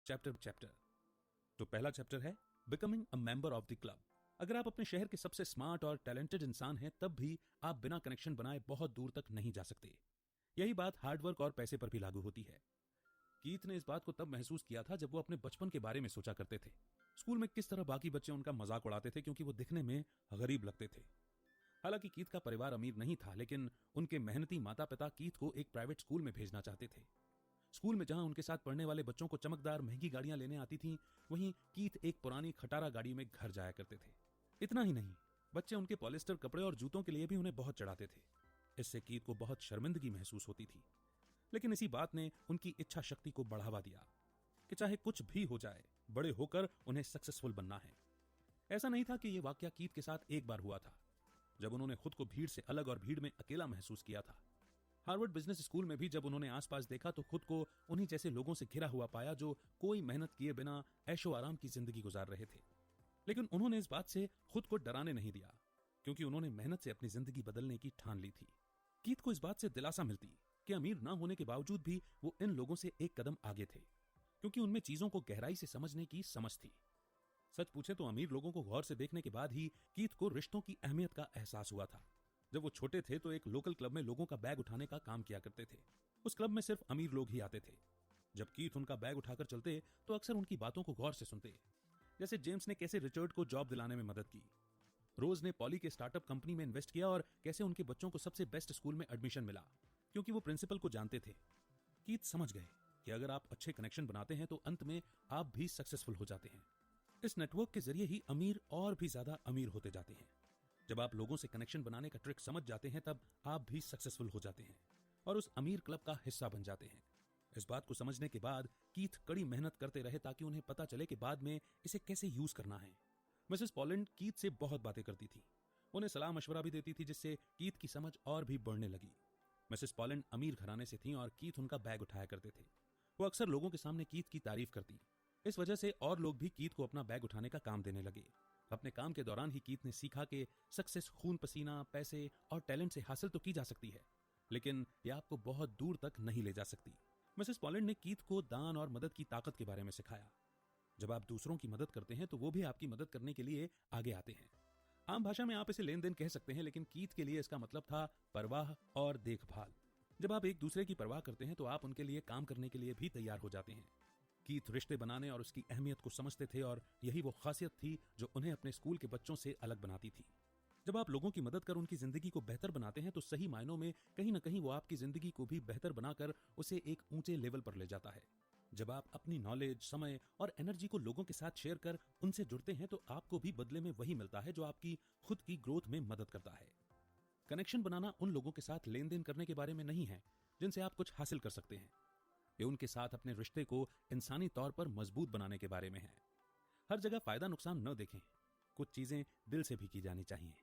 Chapter chapter. तो पहला chapter है becoming a member of the club. अगर आप अपने शहर के सबसे स्मार्ट और टैलेंटेड इंसान हैं तब भी आप बिना कनेक्शन बनाए बहुत दूर तक नहीं जा सकते। यही बात हार्डवर्क और पैसे पर भी लागू होती है। कीथ ने इस बात को तब महसूस किया था जब वो अपने बचपन के बारे में सोचा करते थे। स्कूल में किस तरह बाकी बच्चे उनका मजाक उड़ाते थे क्योंकि वो दिखने में गरीब लगते थे। हालांकि कीथ का परिवार अमीर नहीं था, लेकिन उनके मेहनती माता पिता कीथ को एक प्राइवेट स्कूल में भेजना चाहते थे। स्कूल में जहां उनके साथ पढ़ने वाले बच्चों को चमकदार महंगी गाड़ियां लेने आती थीं, वहीं कीथ एक पुरानी खटारा गाड़ी में घर जाया करते थे। इतना ही नहीं, बच्चे उनके पॉलिस्टर कपड़े और जूतों के लिए भी उन्हें बहुत चढ़ाते थे। इससे कीथ को बहुत शर्मिंदगी महसूस होती थी, लेकिन इसी बात ने उनकी इच्छा शक्ति को बढ़ावा दिया कि चाहे कुछ भी हो जाए, बड़े होकर उन्हें सक्सेसफुल बनना है। ऐसा नहीं था कि यह वाकया कीथ के साथ एक बार हुआ था, जब उन्होंने खुद को भीड़ से अलग और भीड़ में अकेला महसूस किया था। हार्वर्ड बिजनेस स्कूल में भी जब उन्होंने आसपास देखा तो खुद को उन्हीं जैसे लोगों से घिरा हुआ पाया जो कोई मेहनत किए बिना ऐशो आराम की जिंदगी गुजार रहे थे। लेकिन उन्होंने इस बात से खुद को डराने नहीं दिया, क्योंकि उन्होंने मेहनत से अपनी जिंदगी बदलने की ठान ली थी। कीथ को इस बात से दिलासा मिलती कि अमीर ना होने के बावजूद भी वो इन लोगों से एक कदम आगे थे, क्योंकि उनमें चीजों को गहराई से समझने की समझ थी। सच पूछे तो अमीर लोगों को गौर से देखने के बाद ही कीथ को रिश्तों की अहमियत का एहसास हुआ था। जब वो छोटे थे तो एक लोकल क्लब में लोगों का बैग उठाने का काम किया करते थे। उस क्लब में सिर्फ अमीर लोग ही आते थे। जब कीथ उनका बैग उठाकर चलते तो अक्सर उनकी बातों को गौर से सुनते, जैसे जेम्स ने कैसे रिचर्ड को जॉब दिलाने में मदद की, रोज ने पॉली के स्टार्टअप कंपनी में इन्वेस्ट किया और कैसे उनके बच्चों को सबसे बेस्ट स्कूल में एडमिशन मिला, क्योंकि वो प्रिंसिपल को जानते थे। कीथ समझ गए कि अगर आप अच्छे कनेक्शन बनाते हैं तो अंत में आप भी सक्सेसफुल हो जाते हैं। इस नेटवर्क के जरिए ही अमीर और भी ज्यादा अमीर होते जाते हैं। जब आप लोगों से कनेक्शन बनाने का ट्रिक समझ जाते हैं तब आप भी सक्सेसफुल हो जाते हैं और उस अमीर क्लब का हिस्सा बन जाते हैं। इस बात को समझने के बाद कीथ कड़ी मेहनत करते रहे ताकि उन्हें पता चले कि बाद में इसे कैसे यूज करना है। मिसेस पॉलैंड कीथ से बहुत बातें करती थी, उन्हें सलाह मशवरा भी देती थी, जिससे कीथ की समझ और भी बढ़ने लगी। मिसेस पॉलैंड अमीर घराने से थीं और कीथ उनका बैग उठाया करते थे। वो अक्सर लोगों के सामने कीथ की तारीफ करती। इस वजह से और लोग भी कीथ को अपना बैग उठाने का काम देने लगे। अपने काम के दौरान ही कीथ ने सीखा कि सक्सेस खून पसीना, पैसे और टैलेंट से हासिल तो की जा सकती है, लेकिन यह आपको बहुत दूर तक नहीं ले जा सकती। मिसेस पॉलैंड ने कीथ को दान और मदद की ताकत के बारे में सिखाया। जब आप दूसरों की मदद करते हैं तो वो भी आपकी मदद करने के लिए आगे आते हैं। आम भाषा में आप इसे लेन देन कह सकते हैं, लेकिन कीथ के लिए इसका मतलब था परवाह और देखभाल। जब आप एक दूसरे की परवाह करते हैं तो आप उनके लिए काम करने के लिए भी तैयार हो जाते हैं। कीथ रिश्ते बनाने और उसकी अहमियत को समझते थे और यही वो खासियत थी जो उन्हें अपने स्कूल के बच्चों से अलग बनाती थी। जब आप लोगों की मदद कर उनकी जिंदगी को बेहतर बनाते हैं तो सही मायनों में कहीं ना कहीं वो आपकी जिंदगी को भी बेहतर बनाकर उसे एक ऊंचे लेवल पर ले जाता है। जब आप अपनी नॉलेज, समय और एनर्जी को लोगों के साथ शेयर कर उनसे जुड़ते हैं तो आपको भी बदले में वही मिलता है जो आपकी खुद की ग्रोथ में मदद करता है। कनेक्शन बनाना उन लोगों के साथ लेन देन करने के बारे में नहीं है जिनसे आप कुछ हासिल कर सकते हैं। ये उनके साथ अपने रिश्ते को इंसानी तौर पर मजबूत बनाने के बारे में है। हर जगह फायदा नुकसान न देखें, कुछ चीजें दिल से भी की जानी चाहिए।